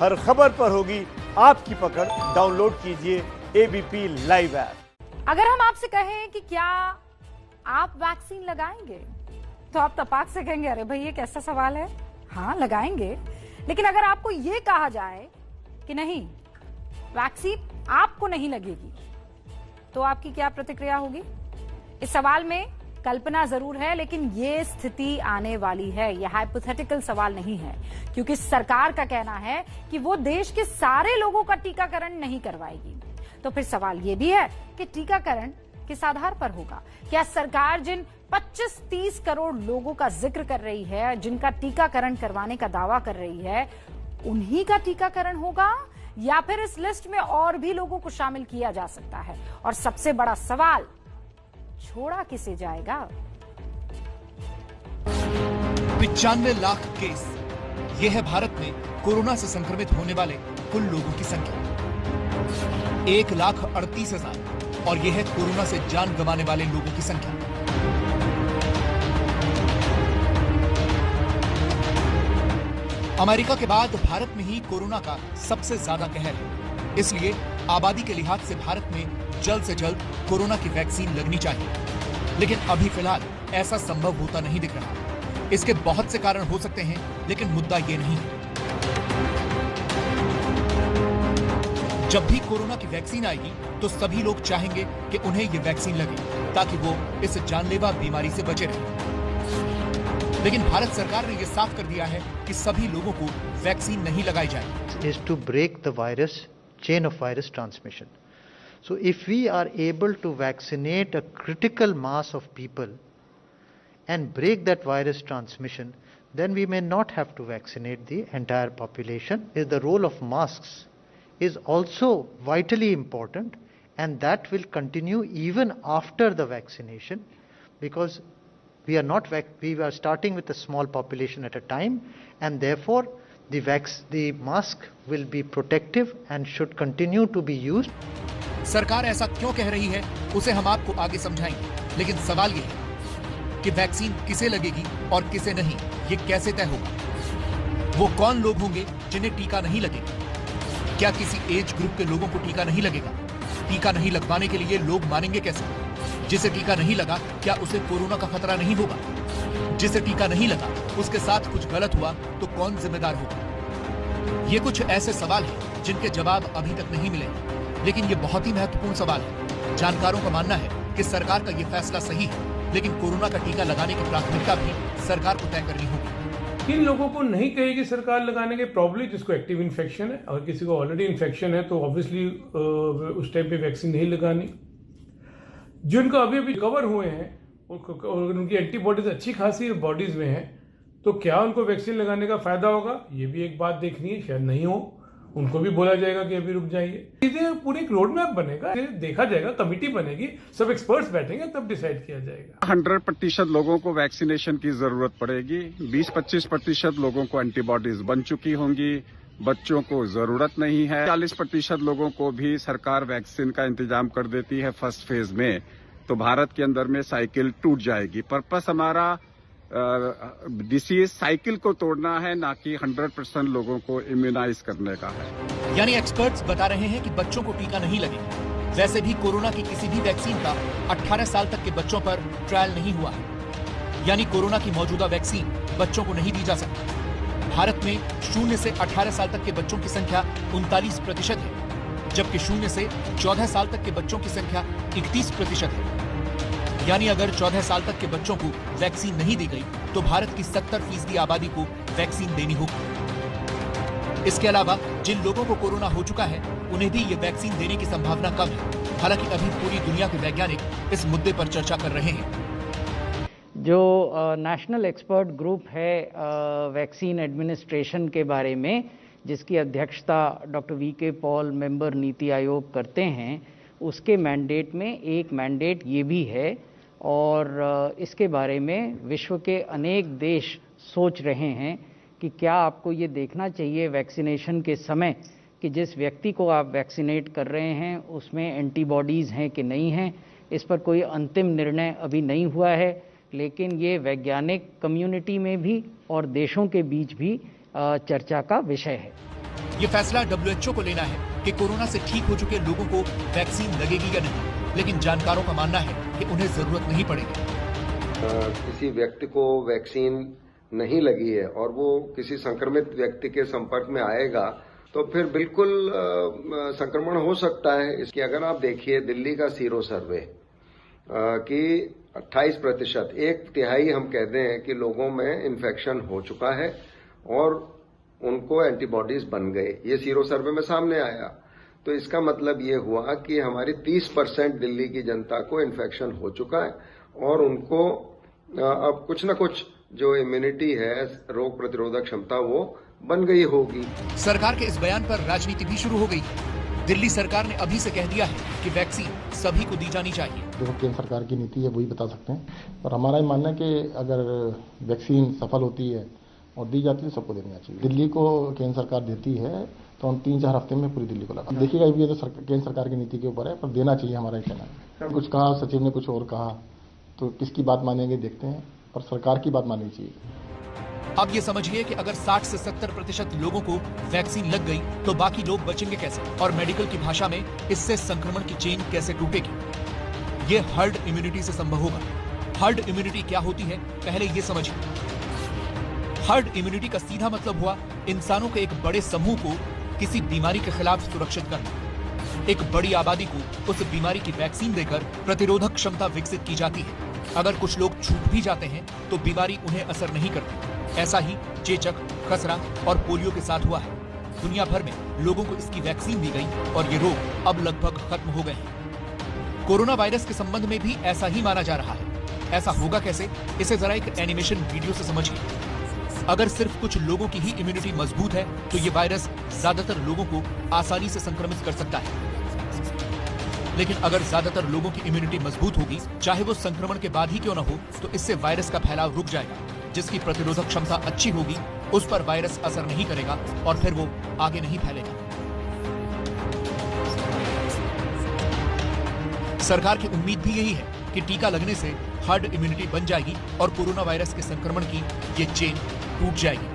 हर खबर पर होगी आपकी पकड़। डाउनलोड कीजिए एबीपी लाइव ऐप। अगर हम आपसे कहें कि क्या आप वैक्सीन लगाएंगे, तो आप तपाक से कहेंगे अरे भाई ये कैसा सवाल है, हाँ लगाएंगे। लेकिन अगर आपको ये कहा जाए कि नहीं, वैक्सीन आपको नहीं लगेगी, तो आपकी क्या प्रतिक्रिया होगी? इस सवाल में कल्पना जरूर है, लेकिन ये स्थिति आने वाली है। यह हाइपोथेटिकल सवाल नहीं है, क्योंकि सरकार का कहना है कि वो देश के सारे लोगों का टीकाकरण नहीं करवाएगी। तो फिर सवाल ये भी है कि टीकाकरण किस आधार पर होगा? क्या सरकार जिन 25-30 करोड़ लोगों का जिक्र कर रही है, जिनका टीकाकरण करवाने का दावा कर रही है, उन्हीं का टीकाकरण होगा, या फिर इस लिस्ट में और भी लोगों को शामिल किया जा सकता है? और सबसे बड़ा सवाल, छोड़ा किसे जाएगा? 95 लाख केस, यह है भारत में कोरोना से संक्रमित होने वाले कुल लोगों की संख्या। 1,38,000, और यह है कोरोना से जान गंवाने वाले लोगों की संख्या। अमेरिका के बाद भारत में ही कोरोना का सबसे ज्यादा कहर है। इसलिए आबादी के लिहाज से भारत में जल्द से जल्द कोरोना की वैक्सीन लगनी चाहिए। लेकिन अभी फिलहाल ऐसा संभव होता नहीं दिख रहा। इसके बहुत से कारण हो सकते हैं, लेकिन मुद्दा ये नहीं है। जब भी कोरोना की वैक्सीन आएगी तो सभी लोग चाहेंगे कि उन्हें ये वैक्सीन लगे, ताकि वो इस जानलेवा बीमारी से बचे रहें। लेकिन भारत सरकार ने यह साफ कर दिया है कि सभी लोगों को वैक्सीन नहीं लगाई जाएगी। Is to break the virus chain of virus transmission. So if we are able to vaccinate a critical mass of people and break that virus transmission, then we may not have to vaccinate the entire population. The role of masks is also vitally important, and that will continue even after the vaccination, because we are starting with a small population at a time, and therefore the mask will be protective and should continue to be used. सरकार ऐसा क्यों कह रही है, उसे हम आपको आगे समझाएंगे। लेकिन सवाल ये है कि वैक्सीन किसे लगेगी और किसे नहीं, ये कैसे तय होगा? वो कौन लोग होंगे जिन्हें टीका नहीं लगेगा? क्या किसी एज ग्रुप के लोगों को टीका नहीं लगेगा? टीका नहीं लगवाने के लिए लोग मानेंगे कैसे? जिसे टीका नहीं लगा, क्या उसे कोरोना का खतरा नहीं होगा? जिसे टीका नहीं लगा, उसके साथ कुछ गलत हुआ तो कौन जिम्मेदार होगा? ये कुछ ऐसे सवाल हैं जिनके जवाब अभी तक नहीं मिले, लेकिन ये बहुत ही महत्वपूर्ण सवाल है। जानकारों का मानना है कि सरकार का ये फैसला सही है, लेकिन कोरोना का टीका लगाने की प्राथमिकता भी सरकार को तय करनी होगी। किन लोगों को नहीं कहेगी सरकार लगाने के? प्रॉब्ली जिसको एक्टिव इन्फेक्शन है, और किसी को ऑलरेडी इन्फेक्शन है तो ऑब्वियसली उस टाइम पे वैक्सीन नहीं लगानी। जिनको अभी अभी रिकवर हुए हैं और उनकी एंटीबॉडीज अच्छी खासी बॉडीज में है, तो क्या उनको वैक्सीन लगाने का फायदा होगा? ये भी एक बात देखनी है। शायद नहीं हो, उनको भी बोला जाएगा कि अभी रुक जाइए। चीजें पूरी एक रोड मैप बनेगा, देखा जाएगा, कमिटी बनेगी, सब एक्सपर्ट्स बैठेंगे, तब डिसाइड किया जाएगा। 100% लोगों को वैक्सीनेशन की जरूरत पड़ेगी। 20-25% लोगों को एंटीबॉडीज बन चुकी होंगी, बच्चों को जरूरत नहीं है। 40% लोगों को भी सरकार वैक्सीन का इंतजाम कर देती है फर्स्ट फेज में, तो भारत के अंदर में साइकिल टूट जाएगी। पर्पस हमारा डिसीज साइकिल को तोड़ना है, ना कि 100% लोगों को इम्यूनाइज करने का है। यानी एक्सपर्ट्स बता रहे हैं कि बच्चों को टीका नहीं लगेगा। वैसे भी कोरोना की किसी भी वैक्सीन का 18 साल तक के बच्चों पर ट्रायल नहीं हुआ है। यानी कोरोना की मौजूदा वैक्सीन बच्चों को नहीं दी जा सकती। भारत में 0 से 18 साल तक के बच्चों की संख्या 39% है, जबकि 0 से 14 साल तक के बच्चों की संख्या 31% है। यानी अगर 14 साल तक के बच्चों को वैक्सीन नहीं दी गई तो भारत की 70% आबादी को वैक्सीन देनी होगी। इसके अलावा जिन लोगों को कोरोना हो चुका है, उन्हें भी ये वैक्सीन देने की संभावना कम है। हालांकि अभी पूरी दुनिया के वैज्ञानिक इस मुद्दे पर चर्चा कर रहे हैं। जो नेशनल एक्सपर्ट ग्रुप है वैक्सीन एडमिनिस्ट्रेशन के बारे में, जिसकी अध्यक्षता doctor VK. Paul, member NITI Aayog करते हैं, उसके मैंडेट में एक मैंडेट ये भी है, और इसके बारे में विश्व के अनेक देश सोच रहे हैं कि क्या आपको ये देखना चाहिए वैक्सीनेशन के समय कि जिस व्यक्ति को आप वैक्सीनेट कर रहे हैं उसमें एंटीबॉडीज़ हैं कि नहीं हैं। इस पर कोई अंतिम निर्णय अभी नहीं हुआ है, लेकिन ये वैज्ञानिक कम्युनिटी में भी और देशों के बीच भी चर्चा का विषय है। ये फैसला WHO को लेना है कि कोरोना से ठीक हो चुके लोगों को वैक्सीन लगेगी या नहीं, लेकिन जानकारों का मानना है कि उन्हें जरूरत नहीं पड़ेगी। किसी व्यक्ति को वैक्सीन नहीं लगी है और वो किसी संक्रमित व्यक्ति के संपर्क में आएगा तो फिर बिल्कुल संक्रमण हो सकता है। इसकी अगर आप देखिए दिल्ली का सीरो सर्वे कि 28%, 1/3 हम कहते हैं कि लोगों में इन्फेक्शन हो चुका है और उनको एंटीबॉडीज बन गए, ये सीरो सर्वे में सामने आया। तो इसका मतलब ये हुआ कि हमारी 30% दिल्ली की जनता को इन्फेक्शन हो चुका है और उनको अब कुछ न कुछ जो इम्यूनिटी है, रोग प्रतिरोधक क्षमता, वो बन गई होगी। सरकार के इस बयान पर राजनीति भी शुरू हो गई है। दिल्ली सरकार ने अभी से कह दिया है कि वैक्सीन सभी को दी जानी चाहिए। देखो, केंद्र सरकार की नीति है, वही बता सकते हैं, और हमारा ये मानना है कि अगर वैक्सीन सफल होती है और दी जाती है, सबको देनी चाहिए। दिल्ली को केंद्र सरकार देती है तो हम 3-4 हफ्ते में पूरी दिल्ली को लगा। देखिएगा, ये तो केंद्र सरकार की नीति के ऊपर है, पर देना चाहिए, हमारा कहना है। कुछ कहा सचिव ने, कुछ और कहा, तो किसकी बात मानेंगे देखते हैं, पर सरकार की बात माननी चाहिए। अब ये समझिए कि अगर 60 से 70% लोगों को वैक्सीन लग गई तो बाकी लोग बचेंगे कैसे, और मेडिकल की भाषा में इससे संक्रमण की चेन कैसे टूटेगी। ये हर्ड इम्यूनिटी से संभव होगा। हर्ड इम्यूनिटी क्या होती है, पहले ये समझिए। हर्ड इम्यूनिटी का सीधा मतलब हुआ इंसानों के एक बड़े समूह को किसी बीमारी के खिलाफ सुरक्षित करना। एक बड़ी आबादी को उस बीमारी की वैक्सीन देकर प्रतिरोधक क्षमता विकसित की जाती है। अगर कुछ लोग छूट भी जाते हैं तो बीमारी उन्हें असर नहीं करती। ऐसा ही चेचक, खसरा और पोलियो के साथ हुआ है। दुनिया भर में लोगों को इसकी वैक्सीन दी गई और ये रोग अब लगभग खत्म हो गए हैं। कोरोना वायरस के संबंध में भी ऐसा ही माना जा रहा है। ऐसा होगा कैसे, इसे जरा एक एनिमेशन वीडियो से समझिए। अगर सिर्फ कुछ लोगों की ही इम्यूनिटी मजबूत है तो ये वायरस ज्यादातर लोगों को आसानी से संक्रमित कर सकता है। लेकिन अगर ज्यादातर लोगों की इम्यूनिटी मजबूत होगी, चाहे वो संक्रमण के बाद ही क्यों न हो, तो इससे वायरस का फैलाव रुक जाएगा। जिसकी प्रतिरोधक क्षमता अच्छी होगी उस पर वायरस असर नहीं करेगा और फिर वो आगे नहीं फैलेगा। सरकार की उम्मीद भी यही है कि टीका लगने से हर्ड इम्यूनिटी बन जाएगी और कोरोना वायरस के संक्रमण की ये चेन टूट जाएगी।